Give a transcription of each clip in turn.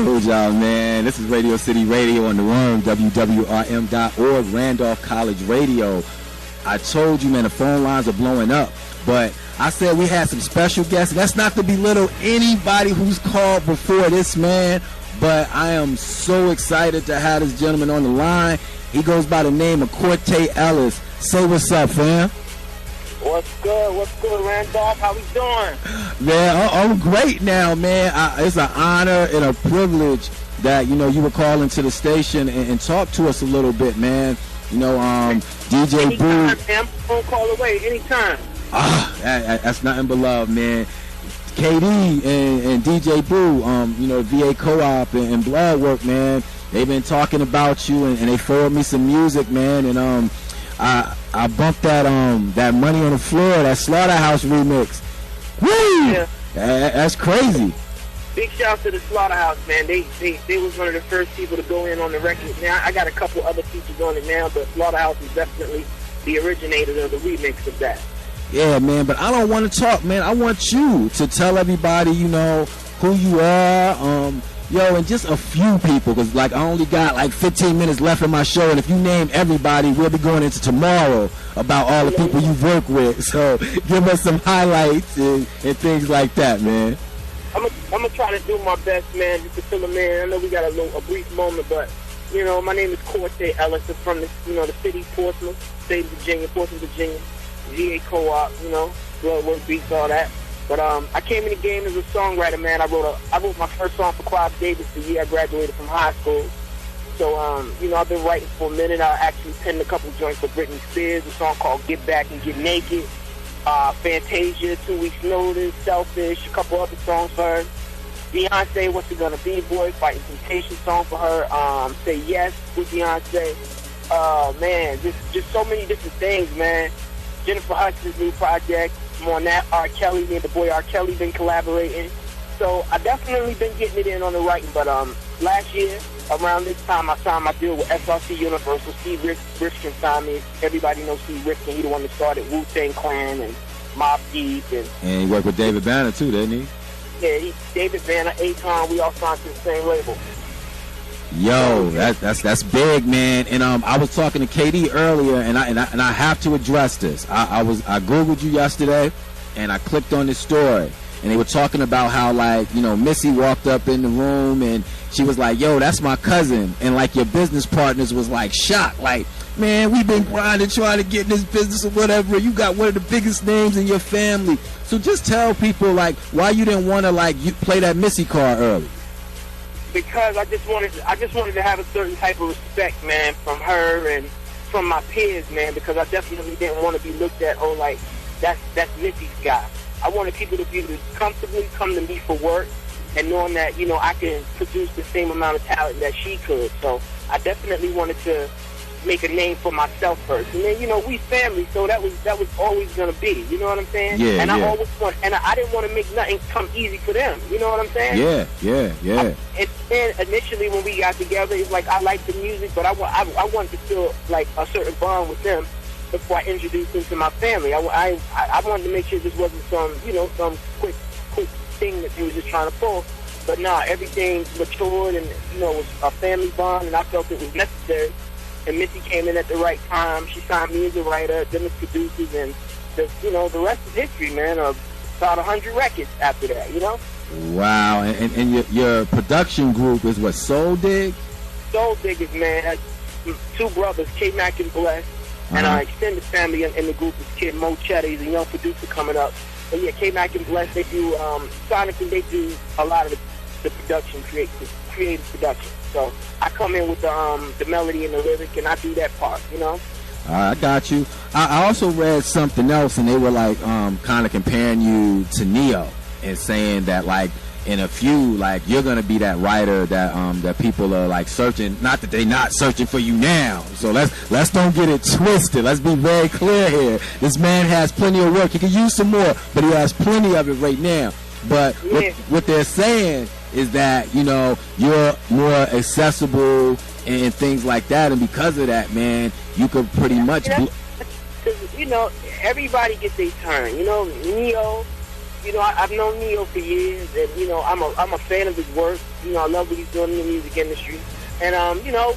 told y'all, man. This is Radio City Radio on the Worm, WWRM.org, Randolph College Radio. I told you, man, the phone lines are blowing up. But I said we had some special guests. That's not to belittle anybody who's called before this, man. But I am so excited to have this gentleman on the line. He goes by the name of Corte Ellis. Say what's up, fam. What's good? What's good, Randolph? How we doing? Man, I'm great now, man. It's an honor and a privilege that, you were calling to the station and talk to us a little bit, man. DJ anytime, Boo. man. Phone call away, anytime. That's nothing but love, man. KD and DJ Boo, VA.CO-OP and Blood Work, man. They've been talking about you and they forwarded me some music, man. And I bumped that Money on the Floor, that Slaughterhouse remix. Woo! Yeah. That's crazy. Big shout out to the Slaughterhouse, man. They was one of the first people to go in on the record. Now I got a couple other features on it now, but Slaughterhouse is definitely the originator of the remix of that. Yeah, man, but I don't want to talk, man. I want you to tell everybody, who you are, and just a few people, because, I only got, 15 minutes left in my show, and if you name everybody, we'll be going into tomorrow about all the people you've worked with. So give us some highlights and things like that, man. I'm gonna try to do my best, man, just to fill them in. I know we got a brief moment, but, my name is Corte Ellis. I'm from the city of Portsmouth, state of Virginia, Portsmouth, Virginia. VA.CO-OP, Blood Work beats, all that. But I came in the game as a songwriter, man. I wrote my first song for Clive Davis the year I graduated from high school. So, I've been writing for a minute. I actually penned a couple joints for Britney Spears, a song called Get Back and Get Naked, Fantasia, 2 Weeks Notice, Selfish, a couple other songs for her. Beyonce, What's It Gonna Be, Boy, Fighting Temptation song for her. Say Yes with Beyonce. Man, just so many different things, man. Jennifer Hudson's new project. I'm on that. R. Kelly, me and the boy R. Kelly been collaborating. So I definitely been getting it in on the writing. But last year, around this time, I signed my deal with SRC Universal. Steve Rifkin signed me. Everybody knows Steve Rifkin. He the one that started Wu-Tang Clan and Mobb Deep. And he worked with David Banner, too, didn't he? Yeah, David Banner, Akon, we all signed to the same label. Yo, that's big, man. And I was talking to KD earlier, and I have to address this. I googled you yesterday, and I clicked on this story, and they were talking about how Missy walked up in the room, and she was like, "Yo, that's my cousin," and your business partners was shocked, "Man, we've been grinding trying to get in this business or whatever. You got one of the biggest names in your family." So just tell people why you didn't want to you play that Missy card early. Because I just wanted to have a certain type of respect, man, from her and from my peers, man, because I definitely didn't want to be looked at, that's Missy's guy. I wanted people to be able to comfortably come to me for work and knowing that, I can produce the same amount of talent that she could. So I definitely wanted to make a name for myself first. And then, we family, so that was always going to be, you know what I'm saying? Yeah, and yeah. I didn't want to make nothing come easy for them, you know what I'm saying? Yeah. And initially when we got together, it's I liked the music, but I wanted to feel a certain bond with them before I introduced them to my family. I wanted to make sure this wasn't some quick thing that they was just trying to pull. But nah, everything matured and, it was a family bond, and I felt it was necessary. And Missy came in at the right time. She signed me as a writer, them as producers, and the rest is history, man. About 100 records after that, Wow, and your production group is what, Soul Dig? Soul Diggers, man. Two brothers, K-Mac and Bless, and our extended family in the group is Kid Mo Cheddar. He's a young producer coming up. But yeah, K-Mac and Bless, they do Sonic, and they do a lot of the production, creative production. So I come in with the melody and the lyric, and I do that part, I got you. I also read something else, and they were kind of comparing you to Neo and saying that in a few, you're gonna be that writer that people are searching. Not that they're not searching for you now. So let's don't get it twisted. Let's be very clear here. This man has plenty of work. He could use some more, but he has plenty of it right now. But what they're saying is that, you're more accessible and things like that. And because of that, man, you could pretty much... everybody gets their turn. Neo, I've known Neo for years, and, I'm a fan of his work. You know, I love what he's doing in the music industry. And, you know,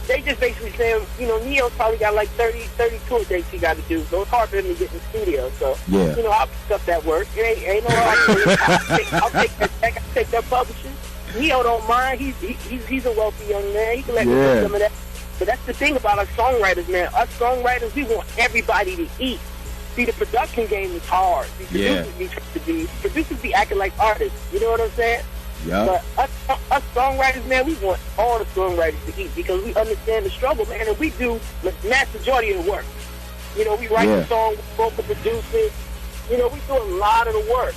they just basically saying, you know, Neo's probably got like 30 tour dates he got to do, so it's hard for him to get in the studio. So, yeah. You know, I'll pick up that work. It ain't no hard. I'll take that check. I'll take that publishing. Neo don't mind. He's a wealthy young man. He can let me do some of that. But that's the thing about us songwriters, man. Us songwriters, we want everybody to eat. See, the production game is hard. Producers be acting like artists. You know what I'm saying? Yeah. But us songwriters, man, we want all the songwriters to eat because we understand the struggle, man, and we do the vast majority of the work. You know, we write the song, vocal producers. You know, we do a lot of the work.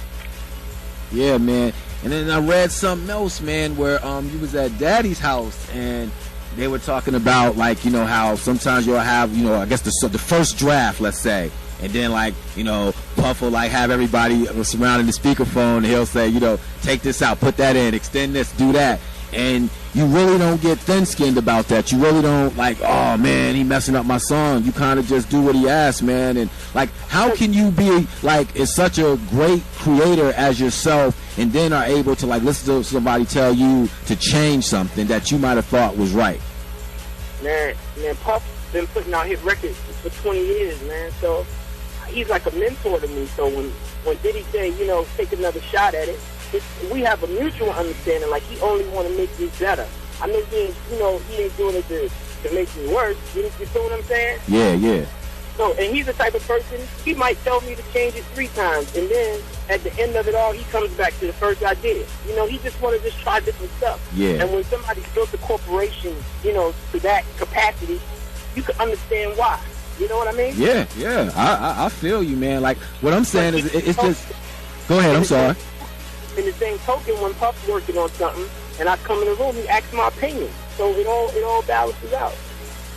Yeah, man. And then I read something else, man, where you was at Daddy's house and they were talking about, like, you know, how sometimes you'll have, you know, I guess the first draft, let's say, and then, like, you know, Puff will, like, have everybody surrounding the speakerphone, and he'll say, you know, take this out, put that in, extend this, do that. And you really don't get thin-skinned about that. You really don't, like, oh, man, he messing up my song. You kind of just do what he asks, man. And, like, how can you be, like, is such a great creator as yourself and then are able to, like, listen to somebody tell you to change something that you might have thought was right? Man, Puff's been putting out hit records for 20 years, man. So he's like a mentor to me. So when Diddy say, you know, take another shot at it, we have a mutual understanding. Like, he only want to make me better. I know he ain't doing it to make me worse. You feel what I'm saying? Yeah. So, and he's the type of person, he might tell me to change it 3 times, and then at the end of it all, he comes back to the first I did it. You know, he just want to just try different stuff. Yeah. And when somebody's built a corporation, you know, to that capacity, you can understand why. You know what I mean? Yeah. I feel you, man. Like, what I'm saying is, it's just... Go ahead, I'm sorry. In the same token, when Puff's working on something, and I come in the room, he asks my opinion. So it all balances out.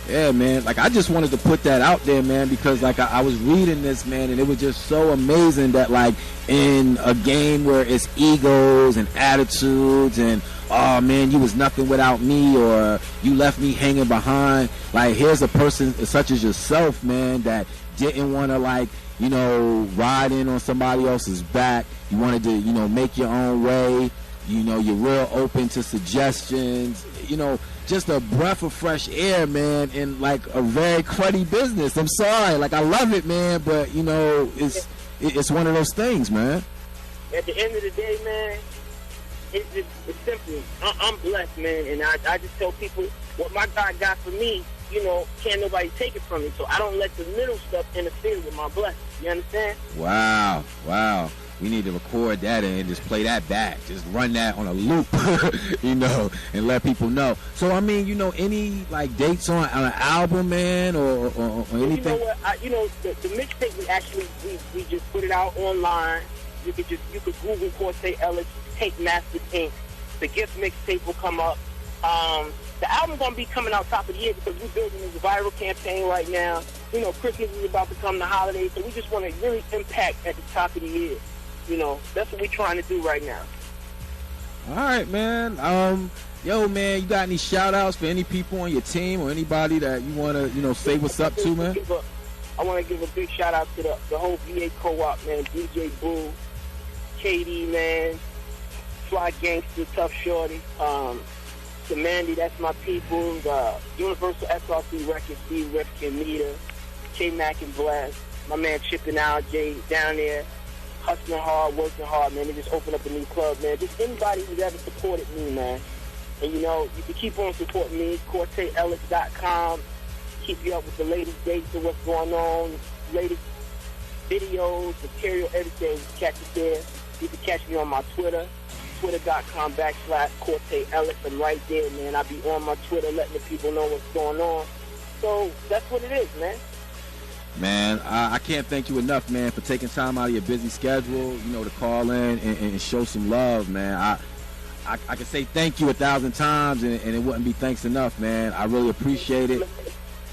Yeah, man. Like, I just wanted to put that out there, man, because, like, I was reading this, man, and it was just so amazing that, like, in a game where it's egos and attitudes and, oh, man, you was nothing without me, or you left me hanging behind. Like, here's a person such as yourself, man, that didn't want to, like, you know, ride in on somebody else's back. You wanted to, you know, make your own way. You know, you're real open to suggestions. You know, just a breath of fresh air, man, in, like, a very cruddy business. I'm sorry. Like, I love it, man, but, you know, it's one of those things, man. At the end of the day, man, it's simple. I'm blessed, man, and I just tell people what my God got for me, you know, can't nobody take it from me. So I don't let the little stuff interfere with my blessing. You understand? Wow. We need to record that and just play that back. Just run that on a loop, you know, and let people know. So, I mean, you know, any, like, dates on an album, man, or anything? You know what? The mixtape, we just put it out online. You could Google Corte Ellis, Tape Masters Inc. The gift mixtape will come up. The album's going to be coming out top of the year because we're building this viral campaign right now. You know, Christmas is about to come, the holidays, so we just want to really impact at the top of the year. You know, that's what we're trying to do right now. All right, man. Yo, man, you got any shout-outs for any people on your team or anybody that you want to, you know, say what's up to, man? I want to give a big shout-out to the whole VA.CO-OP, man, DJ Boo, KD, man, Fly Gangster, Tough Shorty, to Mandy, that's my people, the Universal SRC Records, Steve Rifkin, Nita, K-Mac and Blast, my man Chip and Al J down there, hustling hard, working hard, man. They just opened up a new club, man. Just anybody who's ever supported me, man. And, you know, you can keep on supporting me, CorteEllis.com. Keep you up with the latest dates of what's going on, latest videos, material, everything. You can catch it there. You can catch me on my Twitter, twitter.com/Corte Ellis. I'm right there, man. I be on my Twitter letting the people know what's going on. So that's what it is, man. Man, I can't thank you enough, man, for taking time out of your busy schedule, you know, to call in and show some love, man. I can say thank you 1,000 times, and it wouldn't be thanks enough, man. I really appreciate it.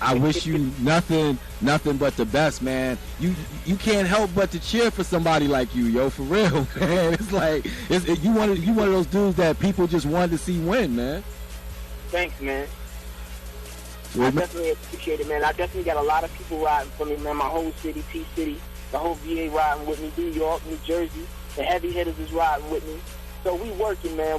I wish you nothing but the best, man. You can't help but to cheer for somebody like you, yo, for real, man. It's like you one of those dudes that people just wanted to see win, man. Thanks, man. I definitely appreciate it, man. I definitely got a lot of people riding for me, man. My whole city, T-City, the whole VA riding with me, New York, New Jersey. The heavy hitters is riding with me. So we working, man.